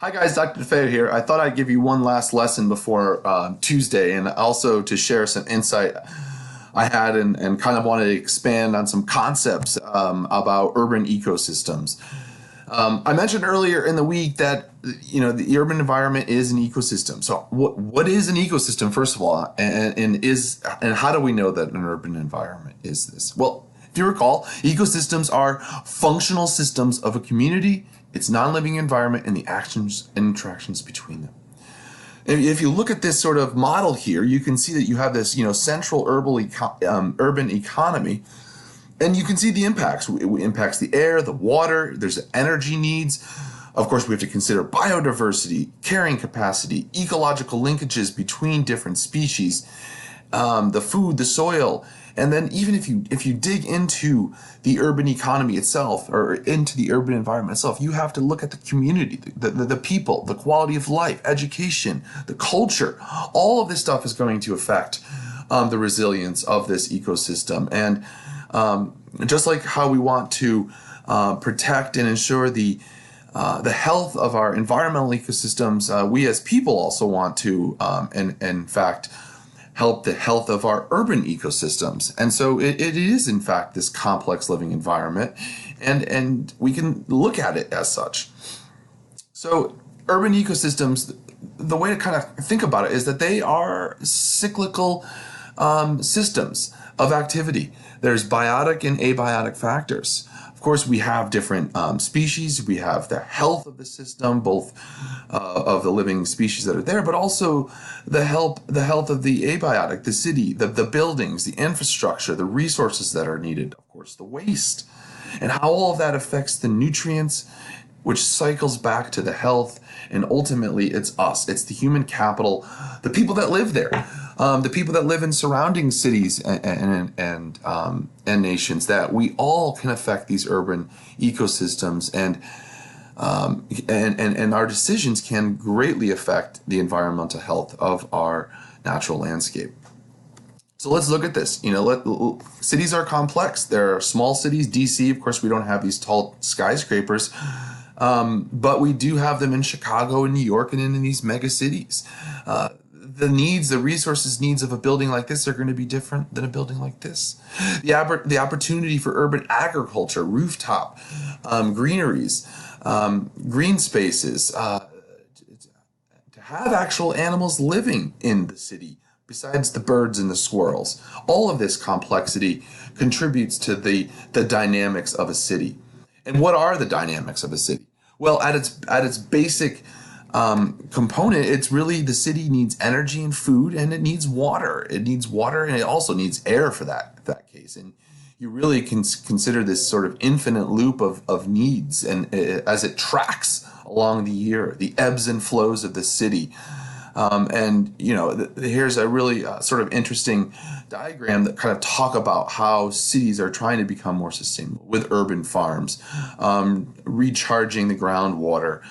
Hi guys, Dr. DeFeo here. I thought I'd give you one last lesson before Tuesday and also to share some insight I had and kind of wanted to expand on some concepts about urban ecosystems. I mentioned earlier in the week that the urban environment is an ecosystem. So what is an ecosystem first of all, and how do we know that an urban environment is this? Well, if you recall, ecosystems are functional systems of a community, its non-living environment, and the actions and interactions between them. If you look at this sort of model here, you can see that you have this, central urban economy, and you can see the impacts. It impacts the air, the water. There's energy needs. Of course, we have to consider biodiversity, carrying capacity, ecological linkages between different species, the food, the soil. And then even if you dig into the urban economy itself or into the urban environment itself, you have to look at the community, the people, the quality of life, education, the culture. All of this stuff is going to affect the resilience of this ecosystem. And just like how we want to protect and ensure the health of our environmental ecosystems, we as people also want to, in fact, help the health of our urban ecosystems. And so it is, in fact, this complex living environment, and we can look at it as such. So urban ecosystems, the way to kind of think about it is that they are cyclical systems of activity. There's biotic and abiotic factors. Of course, we have different species. We have the health of the system, both of the living species that are there, but also the health of the abiotic, the city, the buildings, the infrastructure, the resources that are needed, of course, the waste, and how all of that affects the nutrients, which cycles back to the health, and ultimately it's us. It's the human capital, the people that live there, the people that live in surrounding cities and nations, that we all can affect these urban ecosystems, and our decisions can greatly affect the environmental health of our natural landscape. So let's look at this. Cities are complex. There are small cities. DC, of course, we don't have these tall skyscrapers. But we do have them in Chicago and New York and in these mega cities. The needs, the resources needs of a building like this are going to be different than a building like this. The opportunity for urban agriculture, rooftop, greeneries, green spaces, to have actual animals living in the city besides the birds and the squirrels. All of this complexity contributes to the dynamics of a city. And what are the dynamics of a city? Well, at its basic component, it's really the city needs energy and food, and it needs water. It needs water, and it also needs air for that case. And you really can consider this sort of infinite loop of needs, and as it tracks along the year, the ebbs and flows of the city. Here's a really sort of interesting diagram that kind of talk about how cities are trying to become more sustainable with urban farms, recharging the groundwater,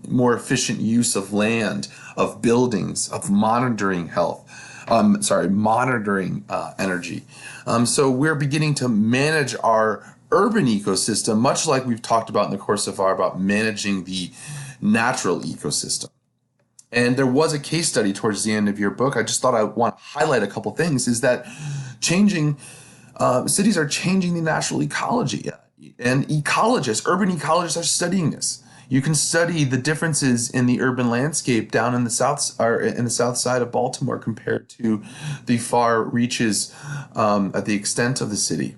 more efficient use of land, of buildings, of monitoring energy. So we're beginning to manage our urban ecosystem, much like we've talked about in the course so far about managing the natural ecosystem. And there was a case study towards the end of your book. I just thought I want to highlight a couple things, is that cities are changing the natural ecology. And urban ecologists are studying this. You can study the differences in the urban landscape down in the south side of Baltimore compared to the far reaches at the extent of the city.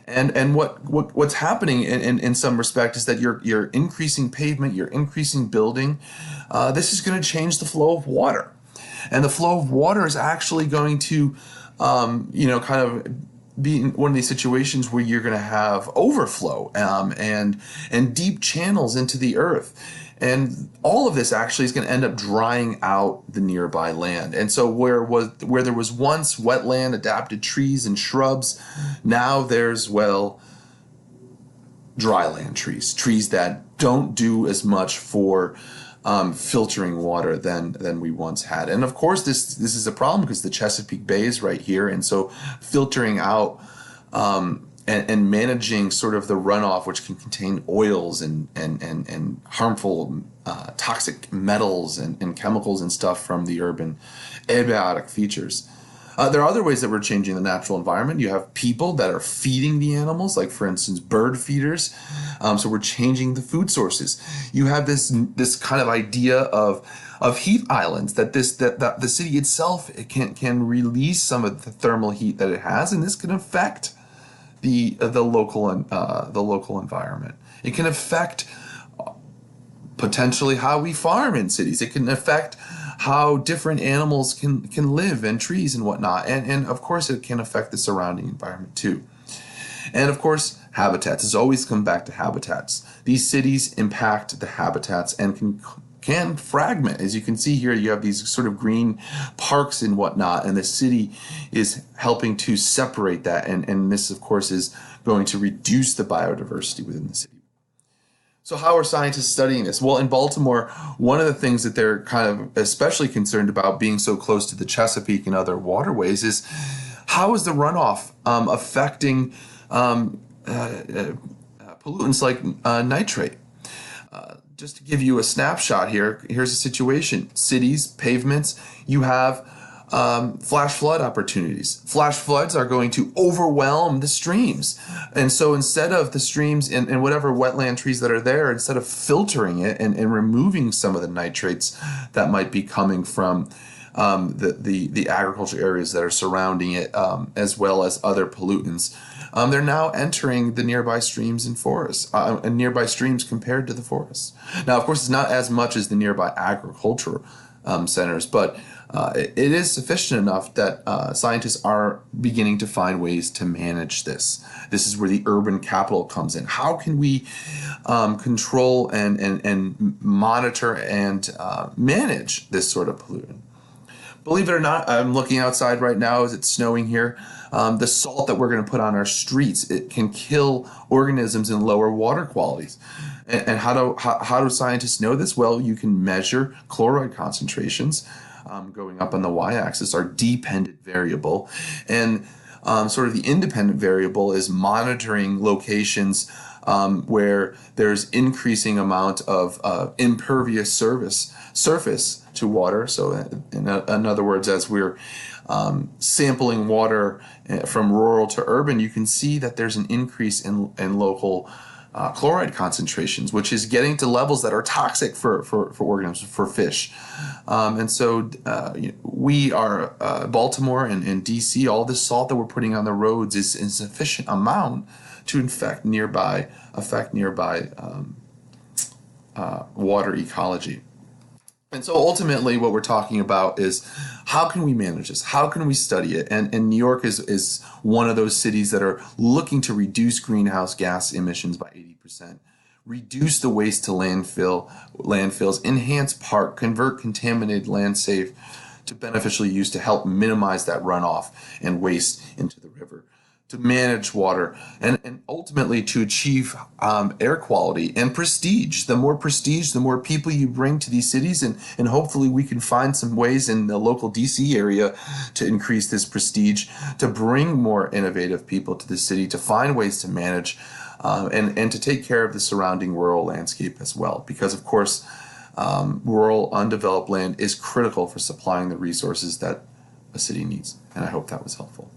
And what's happening in some respect is that you're increasing pavement, you're increasing building. This is going to change the flow of water, and the flow of water is actually going to, kind of be in one of these situations where you're going to have overflow and deep channels into the earth. And all of this actually is going to end up drying out the nearby land. And so where there was once wetland, adapted trees and shrubs, now there's, dryland trees that don't do as much for filtering water than we once had. And of course, this is a problem because the Chesapeake Bay is right here. And so filtering out and managing sort of the runoff, which can contain oils and harmful toxic metals and chemicals and stuff from the urban abiotic features. There are other ways that we're changing the natural environment. You have people that are feeding the animals, like for instance, bird feeders. So we're changing the food sources. You have this kind of idea of heat islands that the city itself it can release some of the thermal heat that it has, and this can affect the local environment. It can affect potentially how we farm in cities. It can affect how different animals can live and trees and whatnot. And of course it can affect the surrounding environment too. And of course, habitats. It's always come back to habitats. These cities impact the habitats and can fragment. As you can see here, you have these sort of green parks and whatnot, and the city is helping to separate that. And this, of course, is going to reduce the biodiversity within the city. So how are scientists studying this? Well, in Baltimore, one of the things that they're kind of especially concerned about being so close to the Chesapeake and other waterways is how is the runoff affecting pollutants like nitrate? Just to give you a snapshot here, here's a situation. Cities, pavements, you have flash flood opportunities. Flash floods are going to overwhelm the streams. And so instead of the streams and whatever wetland trees that are there, instead of filtering it and removing some of the nitrates that might be coming from the agriculture areas that are surrounding it, as well as other pollutants, they're now entering the nearby streams and forests, and nearby streams compared to the forests. Now, of course, it's not as much as the nearby agricultural centers, but it is sufficient enough that scientists are beginning to find ways to manage this. This is where the urban capital comes in. How can we control and monitor and manage this sort of pollutant? Believe it or not, I'm looking outside right now as it's snowing here. The salt that we're going to put on our streets, it can kill organisms in lower water qualities. And how do scientists know this? Well, you can measure chloride concentrations going up on the y-axis are dependent variable. And sort of the independent variable is monitoring locations where there's increasing amount of impervious surface to water. So in other words, as we're sampling water from rural to urban, you can see that there's an increase in local chloride concentrations, which is getting to levels that are toxic for organisms, for fish. And so we are, Baltimore and DC, all this salt that we're putting on the roads is a sufficient amount to affect nearby water ecology. And so ultimately what we're talking about is how can we manage this? How can we study it? And New York is one of those cities that are looking to reduce greenhouse gas emissions by 80%, reduce the waste to landfills, enhance park, convert contaminated land safe to beneficial use to help minimize that runoff and waste into the river, to manage water, and ultimately to achieve air quality and prestige. The more prestige, the more people you bring to these cities, and hopefully we can find some ways in the local DC area to increase this prestige, to bring more innovative people to the city, to find ways to manage and to take care of the surrounding rural landscape as well. Because of course, rural undeveloped land is critical for supplying the resources that a city needs. And I hope that was helpful.